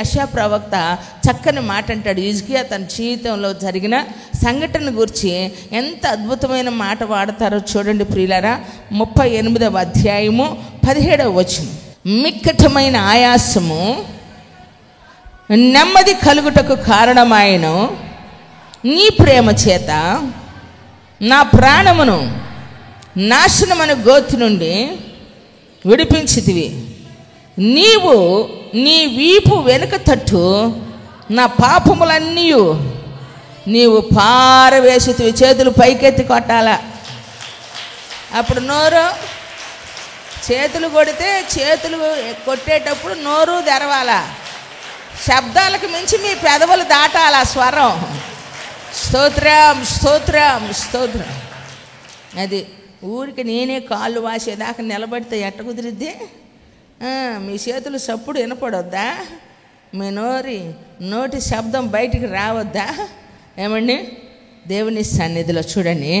యెషయా ప్రవక్త చక్కని మాట అంటాడు. హిజ్కియా తన జీవితంలో జరిగిన సంఘటన గురించి ఎంత అద్భుతమైన మాట వాడతారో చూడండి ప్రియులారా. 38వ అధ్యాయము 17వ వచనం. మిక్కటమైన ఆయాసము నెమ్మది కలుగుటకు కారణమాయను నీ ప్రేమ చేత నా ప్రాణమును నాశనమను గోతి నుండి విడిపించితివి. నీవు నీ వీపు వెనుక తట్టు నా పాపములన్నీ నీవు పారవేసితివి. చేతులు పైకెత్తి కొట్టాలా. అప్పుడు నోరు, చేతులు కొడితే చేతులు కొట్టేటప్పుడు నోరు తెరవాలా. శబ్దాలకు మించి మీ పెదవులు దాటాలా స్వరం. స్తోత్రం స్తోత్రం స్తోత్రం. అది ఊరికి నేనే కాళ్ళు వాసేదాకా నిలబడితే ఎట్ట కుదిరిద్ది? మీ చేతులు సప్పుడు వినపడొద్దా? మీ నోటి శబ్దం బయటికి రావద్దా? ఏమండి, దేవుని సన్నిధిలో చూడండి.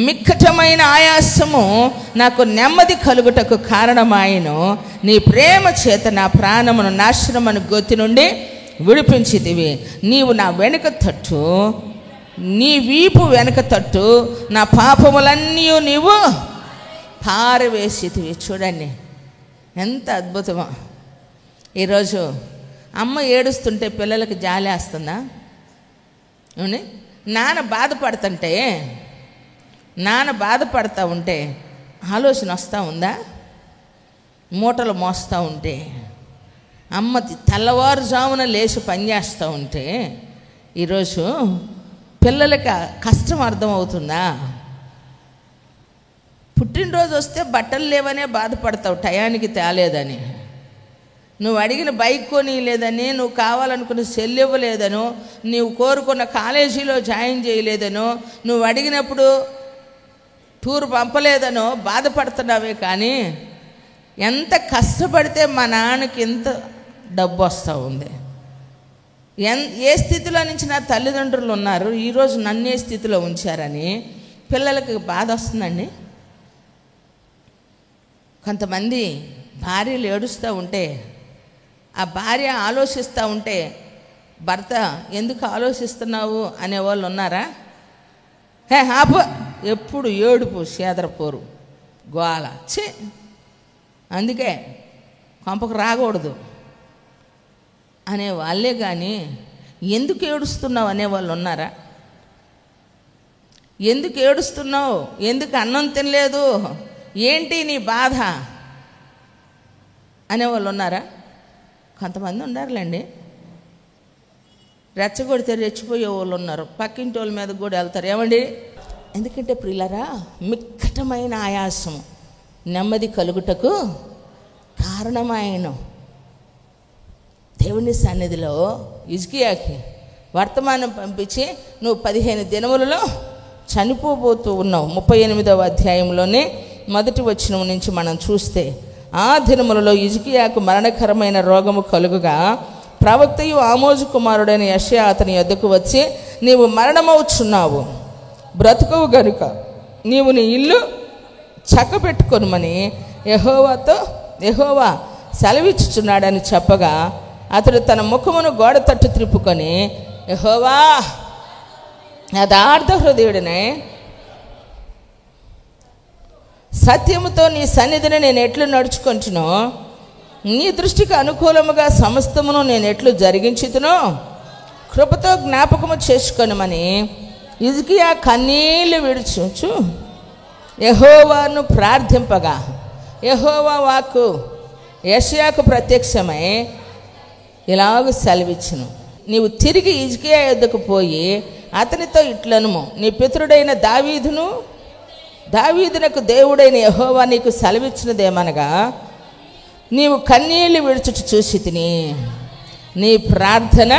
మిక్కటమైన ఆయాసము నాకు నెమ్మది కలుగుటకు కారణమాయను నీ ప్రేమ చేత నా ప్రాణమును నాశనమను గొత్తి నుండి విడిపించితివి. నీవు నా వెనుక తట్టు, నీ వీపు వెనుక తట్టు నా పాపములన్నీ నీవు పారవేసితివి. చూడండి ఎంత అద్భుతమో. ఈరోజు అమ్మ ఏడుస్తుంటే పిల్లలకి జాలి వేస్తుందా? అవును. నాన్న బాధపడతా ఉంటే ఆలోచన వస్తూ ఉందా? మూటలు మోస్తూ ఉంటే, అమ్మ తెల్లవారుజామున లేచి పనిచేస్తూ ఉంటే ఈరోజు పిల్లలకి కష్టం అర్థమవుతుందా? పుట్టినరోజు వస్తే బట్టలు లేవనే బాధపడతావు, టయానికి తేలేదని. నువ్వు అడిగిన బైక్ కొనియలేదని, నువ్వు కావాలనుకున్న సెల్ ఇవ్వలేదనో, నువ్వు కోరుకున్న కాలేజీలో జాయిన్ చేయలేదనో, నువ్వు అడిగినప్పుడు టూర్ పంపలేదనో బాధపడుతున్నావే. కానీ ఎంత కష్టపడితే మా నాన్నకి ఎంత డబ్బు వస్తూ ఉంది. ఏ స్థితిలో నుంచి నా తల్లిదండ్రులు ఉన్నారు, ఈరోజు నన్ను ఏ స్థితిలో ఉంచారని పిల్లలకి బాధ వస్తుందండి. కొంతమంది భార్యలు ఏడుస్తూ ఉంటే, ఆ భార్య ఆలోచిస్తూ ఉంటే భర్త ఎందుకు ఆలోచిస్తున్నావు అనేవాళ్ళు ఉన్నారా? ఆపు, ఎప్పుడు ఏడుపు, సేదరపోరు, గోల. ఛీ, అందుకే కొంపకు రాకూడదు అనేవాళ్ళే కానీ ఎందుకు ఏడుస్తున్నావు అనేవాళ్ళు ఉన్నారా? ఎందుకు ఏడుస్తున్నావు, ఎందుకు అన్నం తినలేదు, ఏంటి నీ బాధ అనేవాళ్ళు ఉన్నారా? కొంతమంది ఉన్నారులేండి. రెచ్చగొడితే రెచ్చిపోయే వాళ్ళు ఉన్నారు, పక్కింటి వాళ్ళ మీద కూడా వెళ్తారు. ఏమండి, ఎందుకంటే ప్రియులారా, మిక్కటమైన ఆయాసం నెమ్మది కలుగుటకు కారణమైన దేవుని సన్నిధిలో హిజ్కియాకి వర్తమానం పంపించి నువ్వు 15 దినములలో చనిపోబోతూ ఉన్నావు. 38వ అధ్యాయంలోనే మొదటి వచనం నుంచి మనం చూస్తే, ఆ దినములలో హిజ్కియాకు మరణకరమైన రోగము కలుగుగా ప్రవక్తయు ఆమోజు కుమారుడైన యెషయా అతని యొద్దకు వచ్చి, నీవు మరణమవుచున్నావు, బ్రతుకవు గనుక నీవు నీ ఇల్లు చక్కబెట్టుకొనుమని యెహోవా సెలవిచ్చుచున్నాడని చెప్పగా, అతడు తన ముఖమును గోడ తట్టు త్రిప్పుకొని, యెహోవా యథార్థ హృదయుడినే, సత్యముతో నీ సన్నిధిని నేను ఎట్లు నడుచుకొంచునో, నీ దృష్టికి అనుకూలముగా సమస్తమును నేను ఎట్లు జరిగించుతునో కృపతో జ్ఞాపకము చేసుకొనుమని హిజ్కియా కన్నీళ్లు విడుచుచు యెహోవాను ప్రార్థింపగా, యెహోవా వాక్కు యెషయాకు ప్రత్యక్షమై ఇలాగ సెలవిచ్చును, నీవు తిరిగి హిజ్కియా యొద్దకు పోయి అతనితో ఇట్లనుము, నీ పితరుడైన దావీదునకు దేవుడైన యెహోవా నీకు సెలవిచ్చినదేమనగా, నీవు కన్నీళ్లు విడుచుట చూసి తిని నీ ప్రార్థన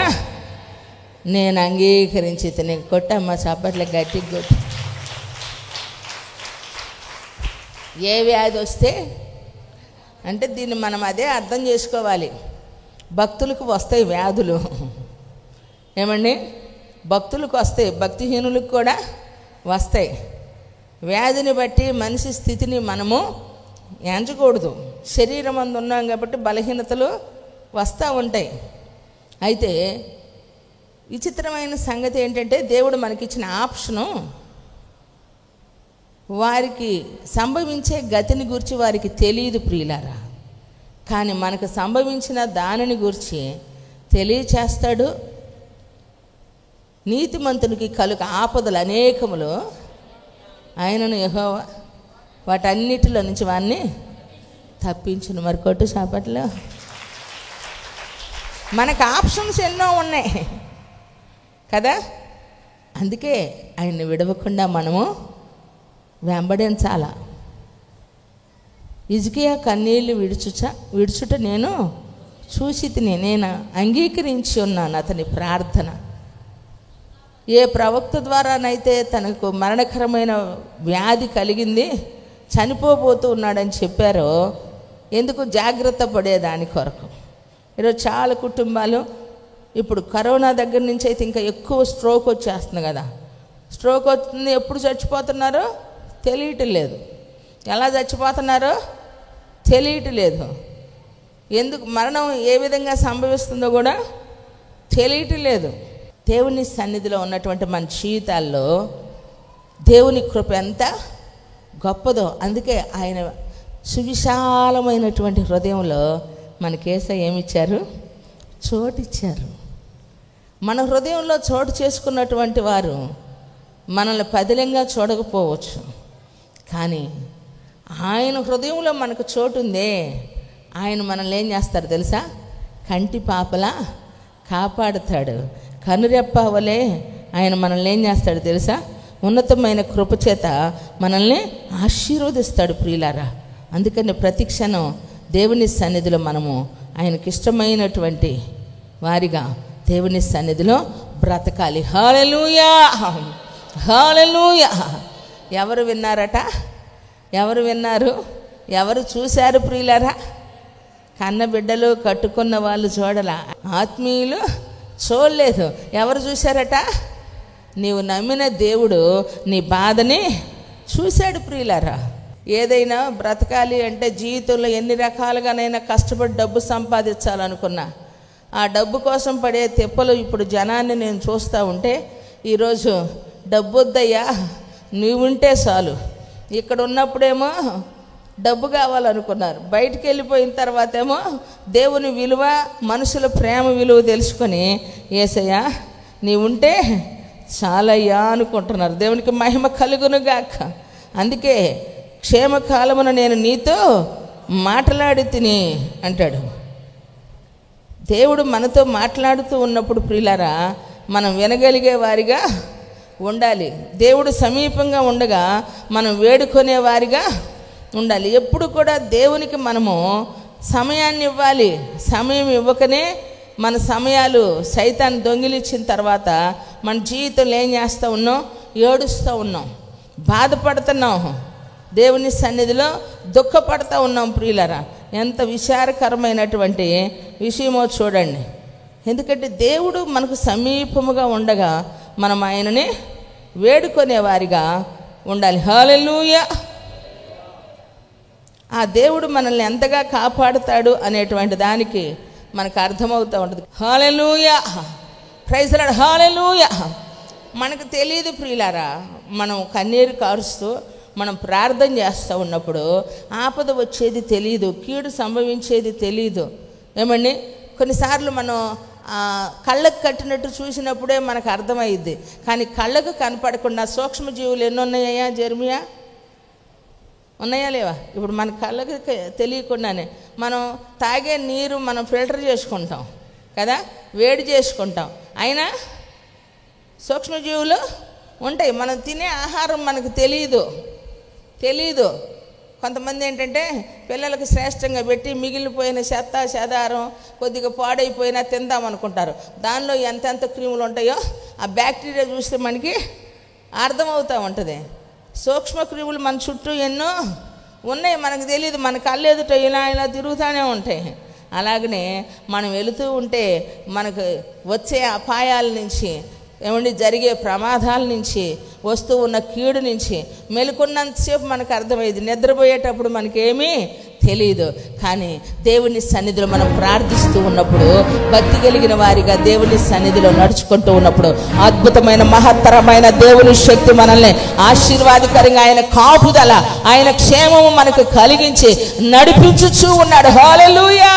నేను అంగీకరించి తిని. కొట్టమ్మ చప్పట్లకి గట్టిగా కొట్టు. ఏ వ్యాధి వస్తే అంటే దీన్ని మనం అదే అర్థం చేసుకోవాలి. భక్తులకు వస్తాయి వ్యాధులు, ఏమండి, భక్తులకు వస్తాయి, భక్తిహీనులకు కూడా వస్తాయి. వ్యాధిని బట్టి మనిషి స్థితిని మనము ఎంచకూడదు. శరీరం అందు ఉన్నాం కాబట్టి బలహీనతలు వస్తూ ఉంటాయి. అయితే విచిత్రమైన సంగతి ఏంటంటే, దేవుడు మనకిచ్చిన ఆప్షను వారికి సంభవించే గతిని గురించి వారికి తెలియదు ప్రియులారా. కానీ మనకు సంభవించిన దానిని గురించి తెలియచేస్తాడు. నీతిమంతునికి కలుగ ఆపదలు అనేకములు ఆయనను యెహోవా వాటన్నిటిలో నుంచి వాడిని తప్పించును. మరి కొట్టు చాపట్లో మనకు ఆప్షన్స్ ఎన్నో ఉన్నాయి కదా. అందుకే ఆయన్ని విడవకుండా మనము వెంబడించాల. హిజ్కియా కన్నీళ్ళు విడుచుట నేను చూసి నేను అంగీకరించి ఉన్నాను అతని ప్రార్థన. ఏ ప్రవక్త ద్వారానైతే తనకు మరణకరమైన వ్యాధి కలిగింది, చనిపోబోతూ ఉన్నాడని చెప్పారో, ఎందుకు జాగ్రత్త పడేదాని కొరకు. ఈరోజు చాలా కుటుంబాలు ఇప్పుడు కరోనా దగ్గర నుంచి అయితే ఇంకా ఎక్కువ స్ట్రోక్ వచ్చేస్తుంది కదా. స్ట్రోక్ వస్తుంది, ఎప్పుడు చచ్చిపోతున్నారో తెలియటం లేదు, ఎలా చచ్చిపోతున్నారో తెలియటం లేదు, ఎందుకు మరణం ఏ విధంగా సంభవిస్తుందో కూడా తెలియటం లేదు. దేవుని సన్నిధిలో ఉన్నటువంటి మన జీవితాల్లో దేవుని కృప ఎంత గొప్పదో. అందుకే ఆయన సువిశాలమైనటువంటి హృదయంలో మనకేసయ్య ఏమిచ్చారు? చోటిచ్చారు. మన హృదయంలో చోటు చేసుకున్నటువంటి వారు మనల్ని పదిలంగా చూడకపోవచ్చు, కానీ ఆయన హృదయంలో మనకు చోటు ఉందే. ఆయన మనల్ని ఏం చేస్తారు తెలుసా? కంటి పాపలా కాపాడుతాడు. కనురెప్ప వలె ఆయన మనల్ని ఏం చేస్తాడు తెలుసా? ఉన్నతమైన కృపచేత మనల్ని ఆశీర్వదిస్తాడు ప్రియులారా. అందుకని ప్రతి క్షణం దేవుని సన్నిధిలో మనము ఆయనకి ఇష్టమైనటువంటి వారిగా దేవుని సన్నిధిలో బ్రతకాలి. హల్లెలూయా, హల్లెలూయా. ఎవరు విన్నారట? ఎవరు విన్నారు? ఎవరు చూశారు ప్రియులారా? కన్న బిడ్డలు కట్టుకున్న వాళ్ళు చూడలా, ఆత్మీయులు చూడలేదు. ఎవరు చూశారట? నీవు నమ్మిన దేవుడు నీ బాధని చూశాడు ప్రియులారా. ఏదైనా బ్రతకాలి అంటే జీవితంలో ఎన్ని రకాలుగానైనా కష్టపడి డబ్బు సంపాదించాలనుకున్నా, ఆ డబ్బు కోసం పడే తిప్పలు ఇప్పుడు జనాన్ని నేను చూస్తూ ఉంటే, ఈరోజు డబ్బు వద్దయ్యా, నీవుంటే చాలు. ఇక్కడ ఉన్నప్పుడేమో డబ్బు కావాలనుకున్నారు, బయటికి వెళ్ళిపోయిన తర్వాత ఏమో దేవుని విలువ, మనుషుల ప్రేమ విలువ తెలుసుకొని యేసయ్యా నీవుంటే చాలయ్యా అనుకుంటున్నారు. దేవునికి మహిమ కలుగునుగాక. అందుకే క్షేమకాలమున నేను నీతో మాట్లాడి తిని అంటాడు. దేవుడు మనతో మాట్లాడుతూ ఉన్నప్పుడు ప్రియులారా మనం వినగలిగే వారిగా ఉండాలి. దేవుడు సమీపంగా ఉండగా మనం వేడుకునే వారిగా ఉండాలి. ఎప్పుడు కూడా దేవునికి మనము సమయాన్ని ఇవ్వాలి. సమయం ఇవ్వకనే మన సమయాలు సైతాన్ని దొంగిలించిన తర్వాత మన జీవితంలో ఏం చేస్తూ ఉన్నాం? ఏడుస్తూ ఉన్నాం, బాధపడుతున్నాం, దేవుని సన్నిధిలో దుఃఖపడుతూ ఉన్నాం ప్రియులరా. ఎంత విచారకరమైనటువంటి విషయమో చూడండి. ఎందుకంటే దేవుడు మనకు సమీపముగా ఉండగా మనం ఆయనని వేడుకునే వారిగా ఉండాలి. హల్లెలూయా. ఆ దేవుడు మనల్ని ఎంతగా కాపాడుతాడు అనేటువంటి దానికి మనకు అర్థమవుతూ ఉంటుంది. హల్లెలూయా, ప్రైజ్ ది లార్డ్, హల్లెలూయా. మనకు తెలియదు ప్రియులారా, మనం కన్నీరు కారుస్తూ మనం ప్రార్థన చేస్తూ ఉన్నప్పుడు ఆపద వచ్చేది తెలియదు, కీడు సంభవించేది తెలియదు. ఏమండి, కొన్నిసార్లు మనం కళ్ళకు కట్టినట్టు చూసినప్పుడే మనకు అర్థమైద్ది, కానీ కళ్ళకు కనపడకుండా సూక్ష్మజీవులు ఎన్ని ఉన్నాయా జెర్మియా? ఉన్నాయా లేవా? ఇప్పుడు మన కళ్ళకి తెలియకుండానే మనం తాగే నీరు మనం ఫిల్టర్ చేసుకుంటాం కదా, వేడి చేసుకుంటాం, అయినా సూక్ష్మజీవులు ఉంటాయి. మనం తినే ఆహారం మనకు తెలియదు. కొంతమంది ఏంటంటే పిల్లలకు శ్రేష్టంగా పెట్టి మిగిలిపోయిన చెత్త చెదారం కొద్దిగా పాడైపోయినా తిందామనుకుంటారు. దానిలో ఎంతెంత క్రిములు ఉంటాయో ఆ బ్యాక్టీరియా చూస్తే మనకి అర్థమవుతూ ఉంటుంది. సూక్ష్మ క్రిములు మన చుట్టూ ఎన్నో ఉన్నాయి, మనకు తెలియదు. మన కళ్ళు ఎదుట ఇలా తిరుగుతూనే ఉంటాయి. అలాగనే మనం వెళుతూ ఉంటే మనకు వచ్చే అపాయాల నుంచి ఏమండి జరిగే ప్రమాదాల నుంచి, వస్తూ ఉన్న కీడు నుంచి మెలుకున్నంతసేపు మనకు అర్థమయ్యేది, నిద్రపోయేటప్పుడు మనకేమీ తెలియదు. కానీ దేవుని సన్నిధిలో మనం ప్రార్థిస్తూ ఉన్నప్పుడు, భక్తి కలిగిన వారిగా దేవుని సన్నిధిలో నడుచుకుంటూ ఉన్నప్పుడు అద్భుతమైన మహత్తరమైన దేవుని శక్తి మనల్ని ఆశీర్వాదకరంగా, ఆయన కాపుదల, ఆయన క్షేమము మనకు కలిగించి నడిపించుచూ ఉన్నాడు. హల్లెలూయా.